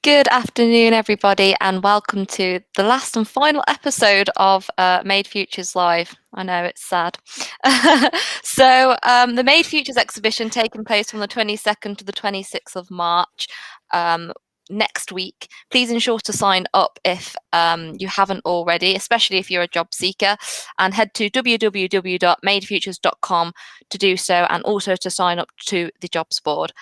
Good afternoon, everybody, and welcome to the last and final episode of Made Futures Live. I know it's sad. The Made Futures exhibition taking place from the 22nd to the 26th of March next week. Please ensure to sign up if you haven't already, especially if you're a job seeker, and head to www.madefutures.com to do so, and also to sign up to the jobs board.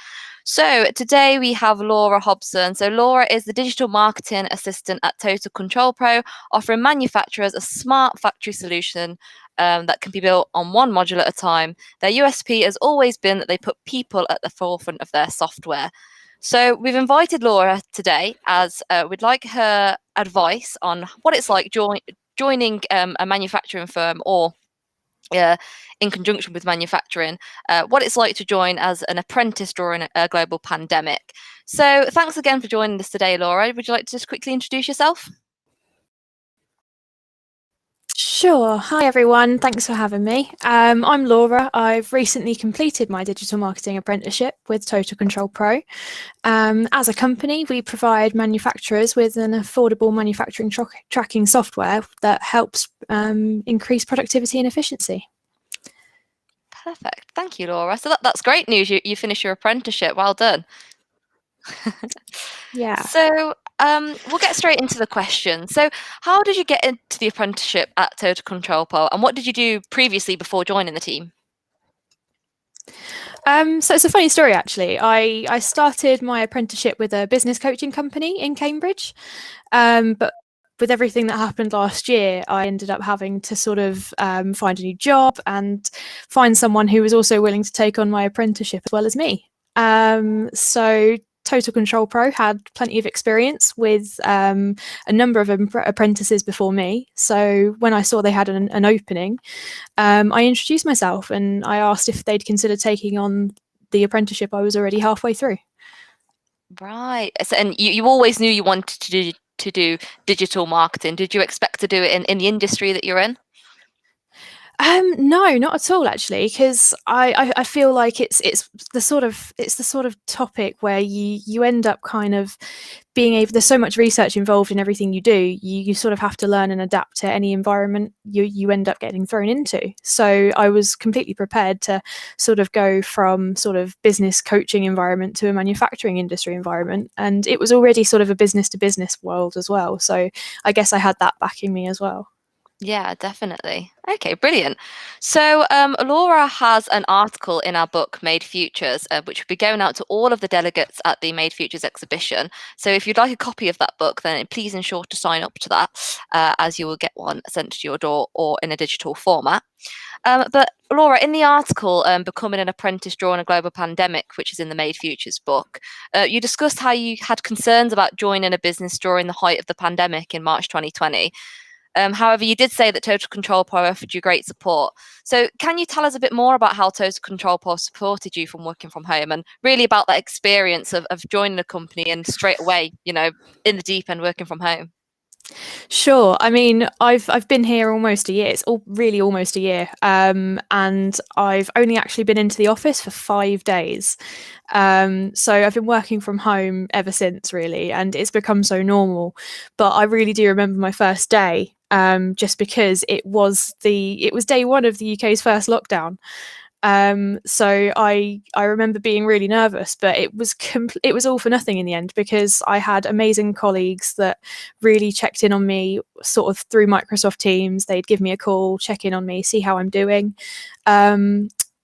So today we have Laura Hobson. So Laura is the digital marketing assistant at Total Control Pro, offering manufacturers a smart factory solution that can be built on one module at a time. Their USP has always been that they put people at the forefront of their software. So we've invited Laura today as we'd like her advice on what it's like joining a manufacturing firm or in conjunction with manufacturing, what it's like to join as an apprentice during a global pandemic. So thanks again for joining us today, Laura. Would you like to just quickly introduce yourself? Sure. Hi, everyone. Thanks for having me. I'm Laura. I've recently completed my digital marketing apprenticeship with Total Control Pro. As a company, we provide manufacturers with an affordable manufacturing tracking software that helps increase productivity and efficiency. Perfect. Thank you, Laura. So that's great news. You finished your apprenticeship. Well done. Yeah. So we'll get straight into the question. So how did you get into the apprenticeship at Total Control Pro, and what did you do previously before joining the team? So it's a funny story, actually. I started my apprenticeship with a business coaching company in Cambridge, but with everything that happened last year, I ended up having to sort of find a new job and find someone who was also willing to take on my apprenticeship as well as me. So Total Control Pro had plenty of experience with a number of apprentices before me. So when I saw they had an opening, I introduced myself and I asked if they'd consider taking on the apprenticeship I was already halfway through. Right. So, and you always knew you wanted to do digital marketing. Did you expect to do it in the industry that you're in? No, not at all, actually, because I feel like it's the sort of topic where you end up kind of being able. There's so much research involved in everything you do. You sort of have to learn and adapt to any environment you end up getting thrown into. So I was completely prepared to sort of go from sort of business coaching environment to a manufacturing industry environment, and it was already sort of a business to business world as well. So I guess I had that backing me as well. Yeah, definitely. Okay, brilliant. So Laura has an article in our book, Made Futures, which will be going out to all of the delegates at the Made Futures exhibition. So if you'd like a copy of that book, then please ensure to sign up to that, as you will get one sent to your door or in a digital format. But Laura, in the article, Becoming an Apprentice During a Global Pandemic, which is in the Made Futures book, you discussed how you had concerns about joining a business during the height of the pandemic in March 2020. However, you did say that Total Control Pro offered you great support. So can you tell us a bit more about how Total Control Pro supported you from working from home, and really about that experience of joining a company and straight away, in the deep end working from home? Sure. I mean, I've been here almost a year. It's really almost a year, and I've only actually been into the office for 5 days. So I've been working from home ever since, really, and it's become so normal. But I really do remember my first day, just because it was day one of the UK's first lockdown. So I remember being really nervous, but it was all for nothing in the end, because I had amazing colleagues that really checked in on me sort of through Microsoft Teams. They'd give me a call, check in on me, see how I'm doing.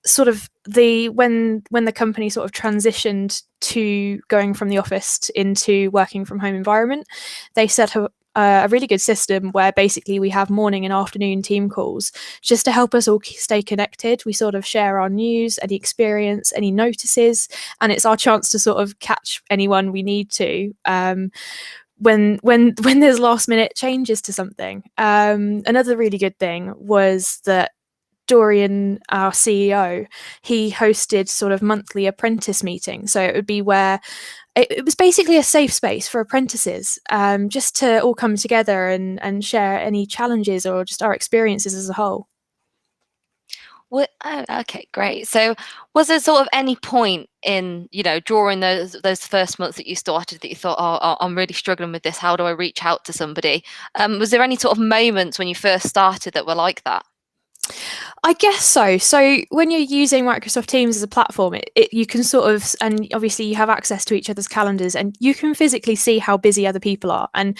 Sort of when the company sort of transitioned to going from the office into working from home environment, they set up a really good system where basically we have morning and afternoon team calls just to help us all stay connected. We sort of share our news, any experience, any notices, and it's our chance to sort of catch anyone we need to when there's last minute changes to something. Another really good thing was that Dorian, our CEO, he hosted sort of monthly apprentice meetings. So it would be where it was basically a safe space for apprentices, just to all come together and share any challenges or just our experiences as a whole. Oh, okay, great. So, was there sort of any point in, during those first months that you started that you thought, oh, I'm really struggling with this. How do I reach out to somebody? Was there any sort of moments when you first started that were like that? I guess so. So when you're using Microsoft Teams as a platform, you can sort of, and obviously you have access to each other's calendars, and you can physically see how busy other people are. And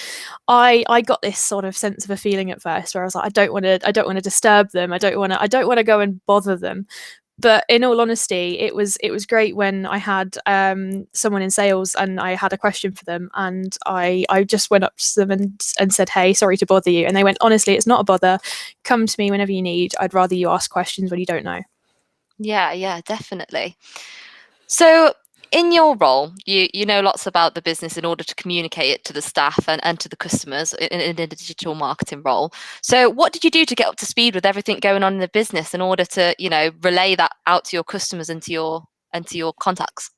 I got this sort of sense of a feeling at first where I was like, I don't want to disturb them. I don't want to go and bother them. But in all honesty, it was great when I had someone in sales and I had a question for them, and I just went up to them and said, "Hey, sorry to bother you," and they went, "Honestly, it's not a bother. Come to me whenever you need. I'd rather you ask questions when you don't know." Yeah, yeah, definitely. So, in your role, you know lots about the business in order to communicate it to the staff and to the customers in a digital marketing role. So, what did you do to get up to speed with everything going on in the business in order to, relay that out to your customers and to your contacts?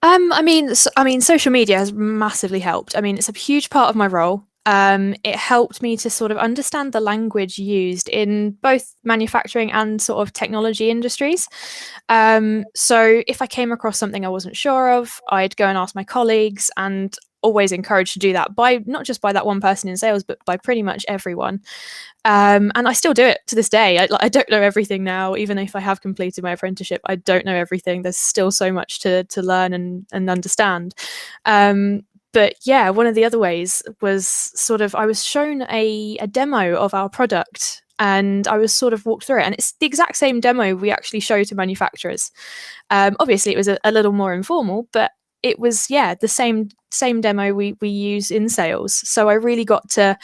I mean, social media has massively helped. I mean, it's a huge part of my role. It helped me to sort of understand the language used in both manufacturing and sort of technology industries. So if I came across something I wasn't sure of, I'd go and ask my colleagues, and always encouraged to do that by not just by that one person in sales, but by pretty much everyone. And I still do it to this day. I don't know everything now, even if I have completed my apprenticeship. I don't know everything. There's still so much to learn and understand. But yeah, one of the other ways was sort of I was shown a demo of our product, and I was sort of walked through it, and it's the exact same demo we actually show to manufacturers. Obviously, it was a little more informal, but it was, yeah, the same demo we use in sales. So I really got to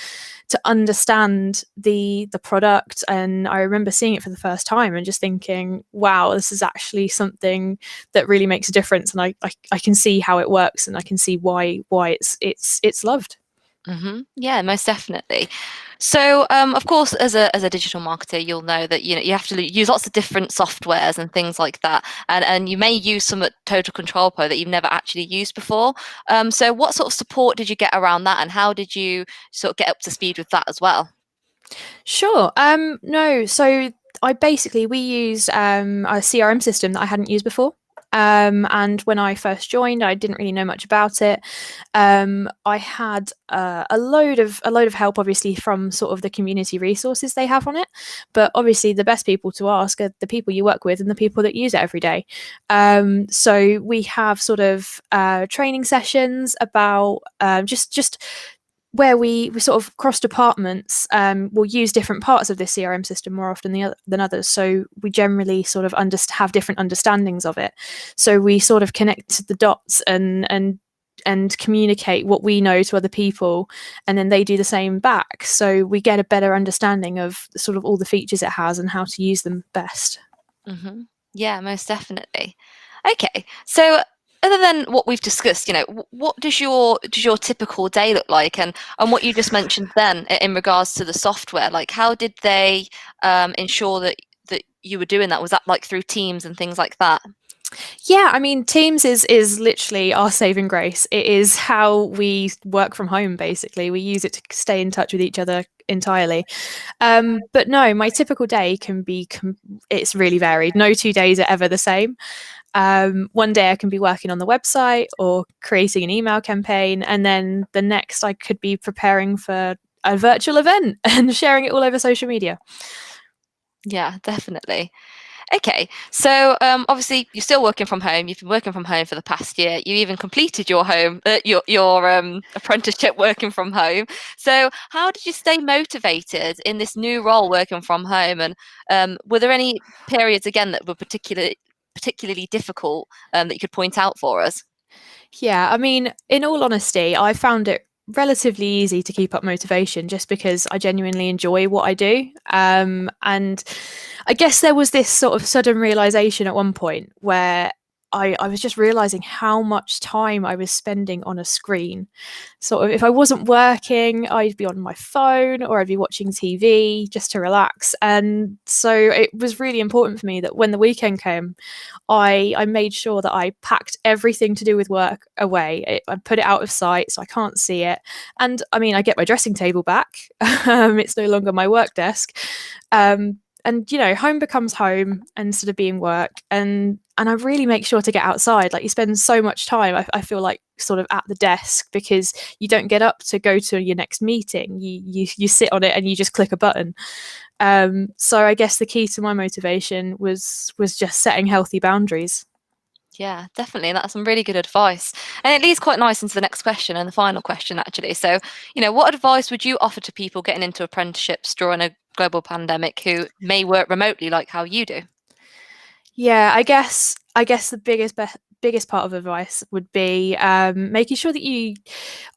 understand the product, and I remember seeing it for the first time and just thinking, wow, this is actually something that really makes a difference, and I can see how it works, and I can see why it's loved. Yeah, most definitely. So, of course, as a digital marketer, you'll know that you have to use lots of different softwares and things like that, and you may use some at Total Control Pro that you've never actually used before. So, what sort of support did you get around that, and how did you sort of get up to speed with that as well? Sure. No, so we used a CRM system that I hadn't used before. And when I first joined, I didn't really know much about it. I had a load of help, obviously, from sort of the community resources they have on it. But obviously, the best people to ask are the people you work with and the people that use it every day. So we have sort of training sessions about just where we sort of cross departments will use different parts of this CRM system more often than others. So we generally sort of have different understandings of it. So we sort of connect the dots and communicate what we know to other people, and then they do the same back. So we get a better understanding of sort of all the features it has and how to use them best. hmm Yeah, most definitely. Okay, so other than what we've discussed, what does your typical day look like, and what you just mentioned then in regards to the software, like how did they ensure that you were doing that? Was that like through Teams and things like that? Yeah, I mean, Teams is literally our saving grace. It is how we work from home, basically. We use it to stay in touch with each other entirely. But no, my typical day it's really varied. No 2 days are ever the same. One day I can be working on the website or creating an email campaign, and then the next I could be preparing for a virtual event and sharing it all over social media. Yeah, definitely. Okay, so obviously you're still working from home. You've been working from home for the past year. You even completed your apprenticeship working from home. So how did you stay motivated in this new role working from home? And were there any periods again that were particularly difficult that you could point out for us? Yeah, I mean, in all honesty, I found it relatively easy to keep up motivation just because I genuinely enjoy what I do. And I guess there was this sort of sudden realization at one point where I was just realizing how much time I was spending on a screen. Sort of, if I wasn't working, I'd be on my phone or I'd be watching TV just to relax. And so it was really important for me that when the weekend came, I made sure that I packed everything to do with work away. I put it out of sight so I can't see it. And I mean, I get my dressing table back. It's no longer my work desk. and home becomes home instead of being work, and I really make sure to get outside. Like, you spend so much time, I feel like, sort of at the desk, because you don't get up to go to your next meeting. You sit on it and you just click a button. So I guess the key to my motivation was just setting healthy boundaries. Yeah, definitely. That's some really good advice. And it leads quite nice into the next question and the final question, actually. So, what advice would you offer to people getting into apprenticeships during a global pandemic who may work remotely like how you do? Yeah, I guess the biggest part of advice would be making sure that you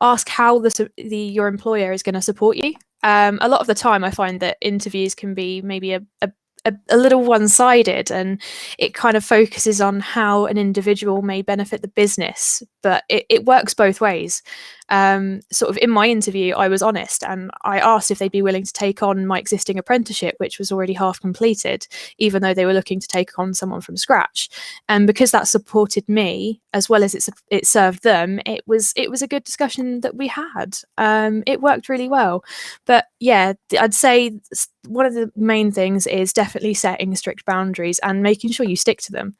ask how your employer is going to support you. A lot of the time, I find that interviews can be maybe a little one-sided, and it kind of focuses on how an individual may benefit the business, but it works both ways. Sort of in my interview, I was honest, and I asked if they'd be willing to take on my existing apprenticeship, which was already half completed, even though they were looking to take on someone from scratch. And because that supported me as well as it served them, it was a good discussion that we had. It worked really well. But yeah, I'd say one of the main things is definitely setting strict boundaries and making sure you stick to them.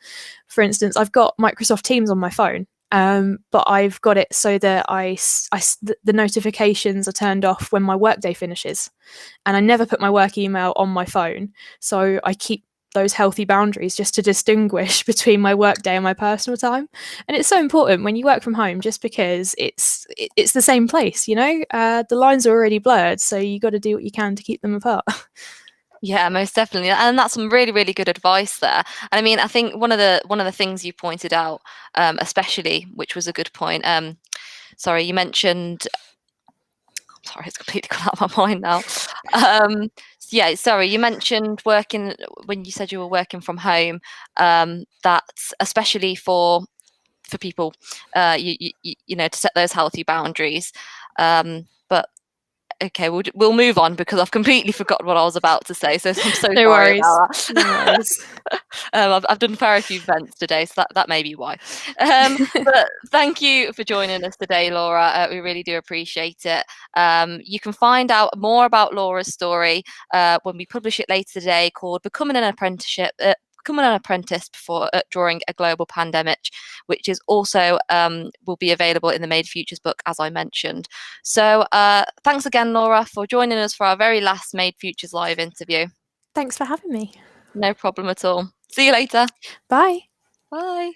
For instance, I've got Microsoft Teams on my phone, but I've got it so that the notifications are turned off when my workday finishes, and I never put my work email on my phone. So I keep those healthy boundaries just to distinguish between my workday and my personal time. And it's so important when you work from home, just because it's the same place. The lines are already blurred, so you got to do what you can to keep them apart. Yeah, most definitely. And that's some really, really good advice there. And I mean, I think one of the things you pointed out, especially, which was a good point. Sorry, you mentioned. Sorry, it's completely gone out of my mind now. Yeah, sorry, you mentioned working when you said you were working from home. That's especially for people, to set those healthy boundaries. But okay, we'll move on because I've completely forgotten what I was about to say. So I'm so No sorry worries. about that. No worries. I've done very few events today, so that may be why. But thank you for joining us today, Laura. We really do appreciate it. You can find out more about Laura's story when we publish it later today, called "Becoming an Apprenticeship." Becoming an apprentice during a global pandemic, which is also will be available in the Made Futures book, as I mentioned. So thanks again, Laura, for joining us for our very last Made Futures live interview. Thanks for having me. No problem at all. See you later. Bye. Bye.